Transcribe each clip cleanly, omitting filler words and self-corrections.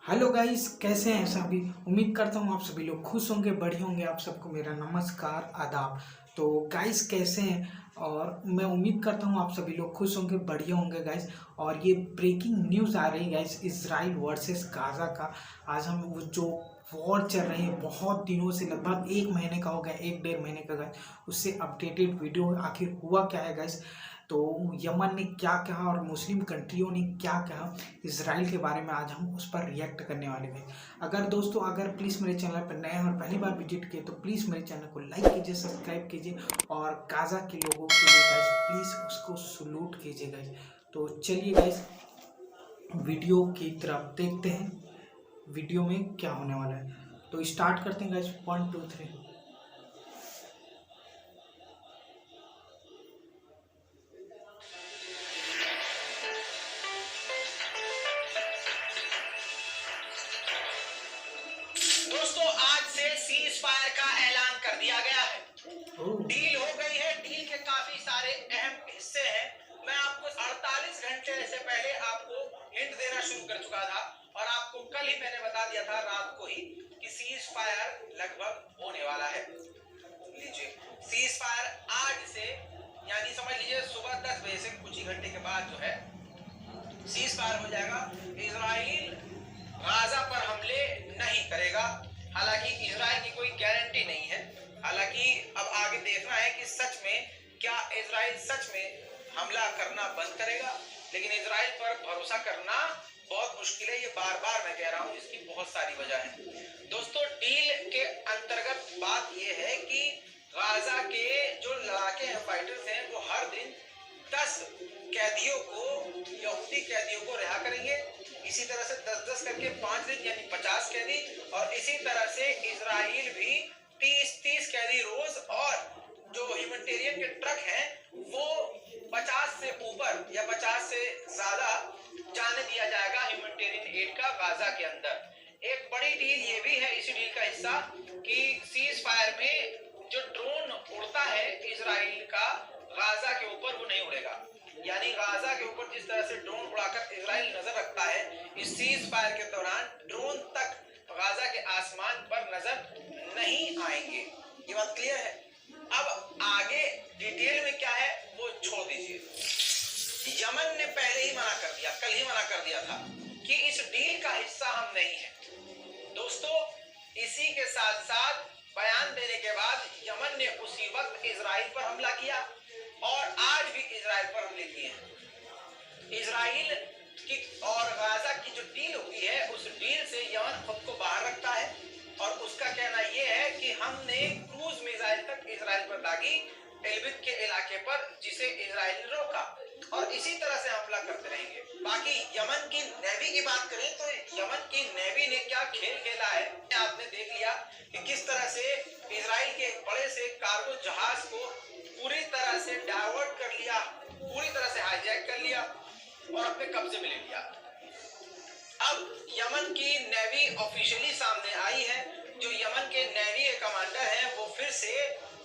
Hello guys, कैसे हैं सभी। उम्मीद करता हूँ आप सभी लोग खुश होंगे, बढ़िया होंगे। आप सबको मेरा नमस्कार, आदाब। तो गाइस कैसे हैं, और मैं उम्मीद करता हूँ आप सभी लोग खुश होंगे, बढ़िया होंगे गाइस। और ये ब्रेकिंग न्यूज़ आ रही है गाइस, इजराइल वर्सेस गाज़ा का। आज हम वो जो वॉर चल रही है बहुत दिनों से, लगभग एक महीने का हो गया, एक डेढ़ महीने का गाइस, उससे अपडेटेड वीडियो आखिर हुआ क्या है गाइस। तो यमन ने क्या कहा और मुस्लिम कंट्रियों ने क्या कहा इसराइल के बारे में, आज हम उस पर रिएक्ट करने वाले हैं। अगर दोस्तों प्लीज़ मेरे चैनल पर नए हैं और पहली बार विजिट किए तो प्लीज़ मेरे चैनल को लाइक कीजिए, सब्सक्राइब कीजिए, और गाज़ा के लोगों के लिए गाइस प्लीज़ उसको सलूट कीजिए गाइस। तो चलिए गाइस वीडियो की तरफ देखते हैं, वीडियो में क्या होने वाला है। तो स्टार्ट करते हैं गाइस, 1 2 3। दोस्तों आज से सीज फायर का ऐलान कर दिया गया है। डील हो गई है। डील के काफी सारे अहम हिस्से हैं। मैं आपको 48 घंटे से पहले आपको हिंट देना शुरू कर चुका था और आपको कल ही मैंने बता दिया था रात को ही कि सीज फायर लगभग होने वाला है। लीजिए, सीज फायर आज से यानी समझ लीजिए सुबह 10 बजे से कुछ ही घंटे के बाद जो है सीज फायर हो जाएगा। इजराइल गाजा पर हमले नहीं करेगा। हालांकि इजराइल की कोई गारंटी नहीं है। हालांकि अब आगे देखना है कि सच में क्या इजराइल सच में हमला करना बंद करेगा। लेकिन इजराइल पर भरोसा करना बहुत मुश्किल है। ये बार बार मैं कह रहा हूँ, इसकी बहुत सारी वजह है। दोस्तों डील के अंतर्गत बात यह है कि गाजा के जो लड़ाके हैं, फाइटर्स हैं, वो हर दिन 10 कैदियों को, यहूदी कैदियों को रिहा करेंगे। इसी तरह से 10-10 करके 5 दिन यानी 50 कैदी, और इसी तरह से इजराइल भी 30-30 कैदी रोज, और जो ह्यूमैनिटेरियन के ट्रक हैं वो 50 से ऊपर या 50 से ज्यादा जाने दिया जाएगा ह्यूमैनिटेरियन एड का गाजा के अंदर। एक बड़ी डील ये भी है इसी डील का हिस्सा कि सीज फायर में जो ड्रोन उड़ता है इजराइल का गाजा के ऊपर, वो नहीं उड़ेगा। यानी गाजा के ऊपर जिस तरह से ड्रोन उड़ाकर इजराइल नजर रखता है, इस सीज फायर के दौरान ड्रोन तक गाजा के आसमान पर नजर नहीं आएंगे। ये बात क्लियर है। अब आगे डिटेल में क्या है वो छोड़ दीजिए। यमन ने पहले ही मना कर दिया, कल ही मना कर दिया था कि इस डील का हिस्सा हम नहीं है। दोस्तों इसी के साथ साथ बयान देने के बाद यमन ने उसी वक्त इजराइल पर हमला किया, और आज भी इजराइल पर हमले किए हैं। इजराइल की और गाजा की जो डील हुई है, उस डील से यमन खुद को बाहर रखता है, और उसका कहना यह है कि हमने क्रूज मिसाइल तक इजराइल पर दागी एलबिद के इलाके पर, जिसे इजराइल ने रोका, और इसी तरह से हमला करते रहेंगे। बाकी यमन की नेवी की बात करें तो यमन की नेवी ने क्या खेल खेला है आपने देख लिया कि किस तरह से इजराइल के एक बड़े से कार्गो जहाज को पूरी तरह से डाइवर्ट कर लिया, पूरी तरह से हाईजैक कर लिया और अपने कब्जे में ले लिया। अब यमन की नेवी ऑफिशियली सामने आई है। जो यमन के नेवी के कमांडर हैं वो फिर से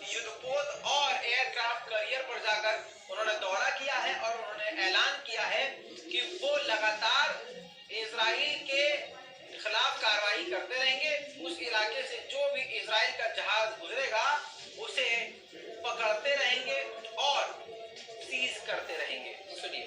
युद्धपोत और एयरक्राफ्ट कैरियर पर जाकर उन्होंने दौरा किया है, और उन्होंने ऐलान किया है कि वो लगातार इजराइल के खिलाफ कार्रवाई करते रहेंगे। उस इलाके से जो भी इजराइल का जहाज गुजरेगा उसे पकड़ते रहेंगे और सीज करते रहेंगे। सुनिए,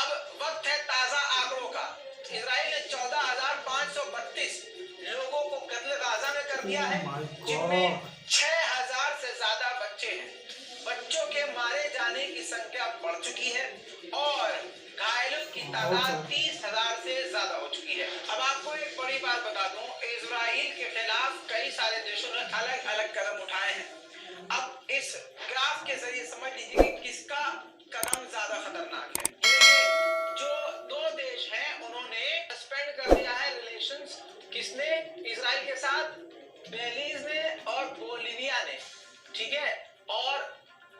अब वक्त है ताजा आंकड़ों का। इजराइल ने 14,532 लोगों को कत्ल गाजा में कर दिया है, जिनमें 6,000 से ज्यादा बच्चे हैं। बच्चों के मारे जाने की संख्या बढ़ चुकी है और घायलों की तादाद 30,000 से ज्यादा हो चुकी है। अब आपको एक बड़ी बड़ी बात बता दूं, इजराइल के खिलाफ कई सारे देशों ने अलग अलग कदम उठाए हैं। अब इस ग्राफ के जरिए समझ लीजिए कि किसका कदम ज्यादा खतरनाक है। ये जो दो देश हैं उन्होंने सस्पेंड कर दिया है रिलेशंस। किसने? इजराइल के साथ बेलीज ने और बोलिविया ने, ठीक है। और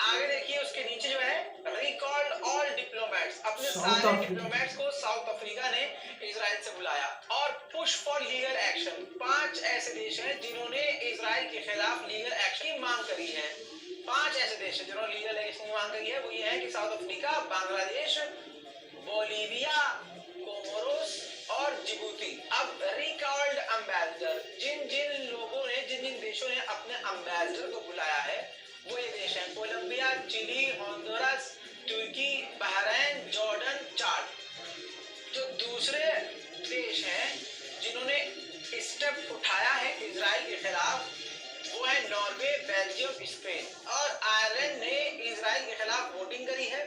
आगे देखिए उसके नीचे जो है रिकॉल्ड ऑल डिप्लोमेट्स, अपने सारे डिप्लोमेट्स को साउथ अफ्रीका ने इजराइल से बुलाया। और पुश फॉर लीगल एक्शन, 5 ऐसे देश हैं जिन्होंने इजराइल के खिलाफ लीगल एक्शन की मांग करी है। 5 ऐसे देश हैं जिन्होंने लीगल एक्शन की मांग करी है। वो ये है कि south Africa, Bangladesh, Bolivia, Comoros और जिबूती। अब रिकॉल्ड एम्बेसडर, जिन जिन लोगों ने, जिन जिन देशों ने अपने एम्बेसडर को बुलाया है वो ये देश हैं कोलंबिया, चिली, होंडुरास, तुर्की, बहरीन, जॉर्डन, चाड। जो दूसरे देश हैं जिन्होंने स्टेप उठाया है इजराइल के खिलाफ वो है नॉर्वे, बेल्जियम, स्पेन। और आयरलैंड ने इजराइल के खिलाफ वोटिंग करी है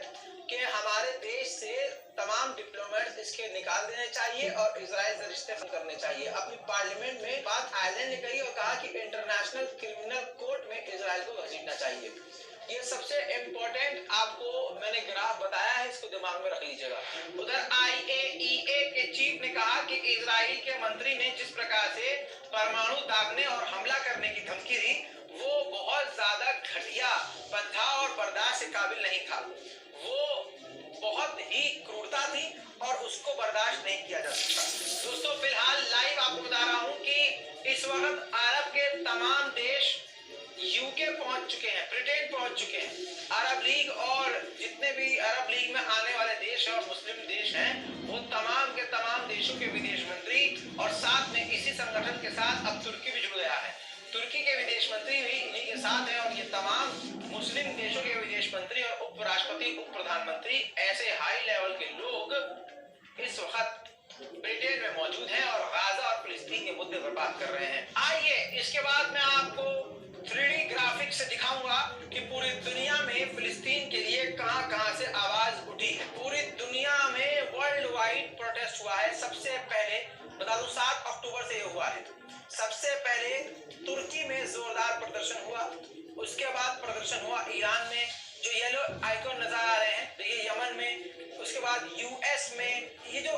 कि हमारे देश से तमाम डिप्लोमेट्स इसके निकाल देने चाहिए और इजराइल से रिश्ते खत्म करने चाहिए। अपनी पार्लियामेंट में बात आयरलैंड ने कही और कहा कि इंटरनेशनल क्रिमिनल कोर्ट में इजराइल को घसीटना चाहिए। ये सबसे इम्पोर्टेंट आपको मैंने ग्राफ बताया है, इसको दिमाग में रख लीजिएगा। उधर IAEA के चीफ ने कहा कि इजराइल के मंत्री ने जिस प्रकार से परमाणु दागने और हमला करने की धमकी दी वो बहुत ज्यादा घटिया, बंधा और बर्दाश्त के काबिल नहीं था। वो बहुत ही क्रूरता थी और उसको बर्दाश्त नहीं किया जा सकता। दोस्तों फिलहाल लाइव आपको बता रहा हूं कि इस वक्त अरब के तमाम देश यूके पहुंच चुके हैं, ब्रिटेन पहुंच चुके हैं। अरब लीग और जितने भी अरब लीग में आने वाले देश और मुस्लिम देश हैं वो तमाम के तमाम देशों के विदेश मंत्री, और साथ में इसी संगठन के साथ अब तुर्की भी जुड़ गया है। तुर्की के विदेश मंत्री भी इन्हीं के साथ हैं और ये तमाम मुस्लिम देशों के विदेश मंत्री और उपराष्ट्रपति, उप प्रधानमंत्री, ऐसे हाई लेवल के लोग इस वक्त ब्रिटेन में मौजूद हैं और गाजा और फिलिस्तीन के मुद्दे पर बात कर रहे हैं। आइए इसके बाद मैं आपको 3D ग्राफिक्स से दिखाऊंगा कि पूरी दुनिया में फिलिस्तीन के लिए कहां-कहां से आवाज उठी है। पूरी दुनिया में वर्ल्ड वाइड प्रोटेस्ट हुआ है। सबसे पहले बता दूं 7 अक्टूबर से ये हुआ है। सबसे पहले तुर्की में जोरदार प्रदर्शन हुआ, उसके बाद प्रदर्शन हुआ ईरान में, जो येलो आइकॉन नजर आ रहे हैं देखिए, यमन में, उसके बाद यूएस में। ये जो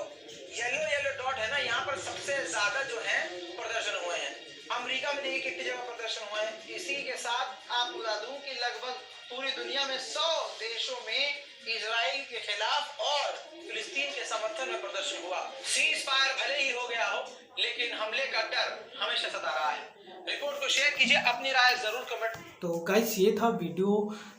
येलो डॉट है ना, यहाँ पर सबसे ज्यादा जो है प्रदर्शन हुए हैं। अमेरिका में देखिए कितनी जगह प्रदर्शन हुए हैं। इसी के साथ आपको बता दूं कि लगभग पूरी दुनिया में 100 देशों में इजराइल के खिलाफ और फिलिस्तीन के समर्थन में प्रदर्शन हुआ। सीज फायर भले ही हो गया हो लेकिन हमले का डर हमेशा सता रहा है। रिपोर्ट को शेयर कीजिए, अपनी राय जरूर कमेंट। तो गाइस ये था वीडियो,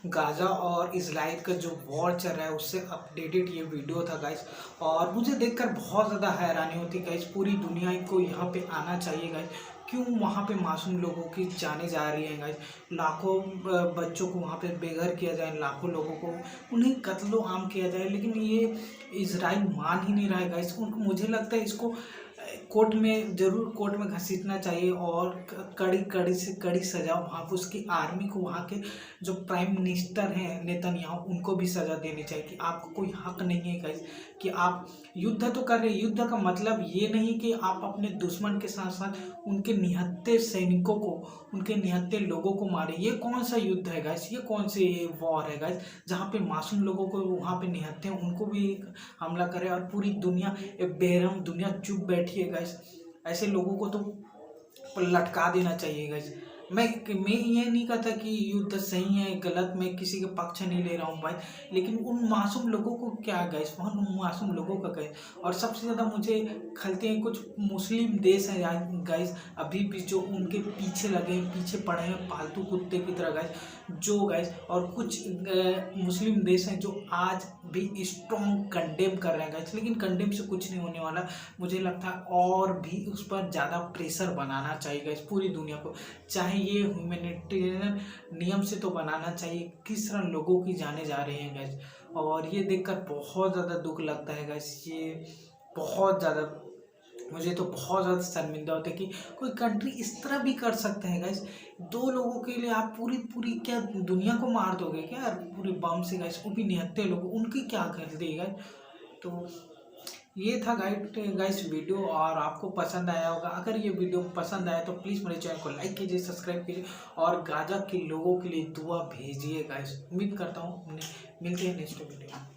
गाजा और इजराइल का जो वॉर चल रहा है उससे अपडेटेड ये वीडियो था गाइस। और मुझे देखकर बहुत ज़्यादा हैरानी होती गाइस। पूरी दुनिया को यहाँ पे आना चाहिए गाइस। क्यों वहाँ पे मासूम लोगों की जाने जा रही हैं गाइस। लाखों बच्चों को वहाँ पे बेघर किया जाए, लाखों लोगों को उन्हें कत्लो आम किया जाए, लेकिन ये इजराइल मान ही नहीं रहा है गाइस। मुझे लगता है इसको कोर्ट में जरूर कोर्ट में घसीटना चाहिए और कड़ी से कड़ी सजा वहाँ पर उसकी आर्मी को, वहाँ के जो प्राइम मिनिस्टर हैं नेतन्याहू, उनको भी सजा देनी चाहिए कि आपको कोई हक नहीं है गाइस कि आप युद्ध तो कर रहे हैं। युद्ध का मतलब ये नहीं कि आप अपने दुश्मन के साथ साथ उनके निहत्थे सैनिकों को, उनके निहत्थे लोगों को मारे। ये कौन सा युद्ध है गाइस, ये कौन से वॉर है गाइस जहाँ पे मासूम लोगों को वहाँ पे निहत्थे हैं उनको भी हमला करे और पूरी दुनिया, एक बेरहम दुनिया चुप बैठी है गाइस। ऐसे लोगों को तो लटका देना चाहिए गाइस। मैं ये नहीं कहता कि युद्ध सही है गलत, मैं किसी के पक्ष नहीं ले रहा हूँ भाई, लेकिन उन मासूम लोगों को क्या गाइस, वहाँ उन मासूम लोगों का गाइस। और सबसे ज़्यादा मुझे खलते हैं कुछ मुस्लिम देश हैं गाइस अभी भी जो उनके पीछे लगे हैं, पीछे पड़े हैं पालतू कुत्ते की तरह गाइस, जो गाइस। और कुछ मुस्लिम देश हैं जो आज भी स्ट्रॉन्ग कंडेम कर रहे हैं गाइस, लेकिन कंडेम से कुछ नहीं होने वाला। मुझे लगता है और भी उस पर ज़्यादा प्रेशर बनाना चाहिए गाइस पूरी दुनिया को। चाहे ये ह्यूमैनिटेरियन नियम से तो बनाना चाहिए, किस तरह लोगों की जाने जा रही हैं गैस। और ये देखकर बहुत ज़्यादा दुख लगता है गैस। ये बहुत ज़्यादा, मुझे तो बहुत ज़्यादा शर्मिंदा होता है कि कोई कंट्री इस तरह भी कर सकता है गैस। 2 लोगों के लिए आप पूरी क्या दुनिया को मार दोगे क्या पूरी बम से गैस, वो भी निहत्थे लोग, उनकी क्या कर देगा। तो ये था गाइस वीडियो, और आपको पसंद आया होगा। अगर ये वीडियो पसंद आया तो प्लीज़ मेरे चैनल को लाइक कीजिए, सब्सक्राइब कीजिए, और गाजा के लोगों के लिए दुआ भेजिए गाइस। उम्मीद करता हूँ मिलते हैं नेक्स्ट वीडियो में।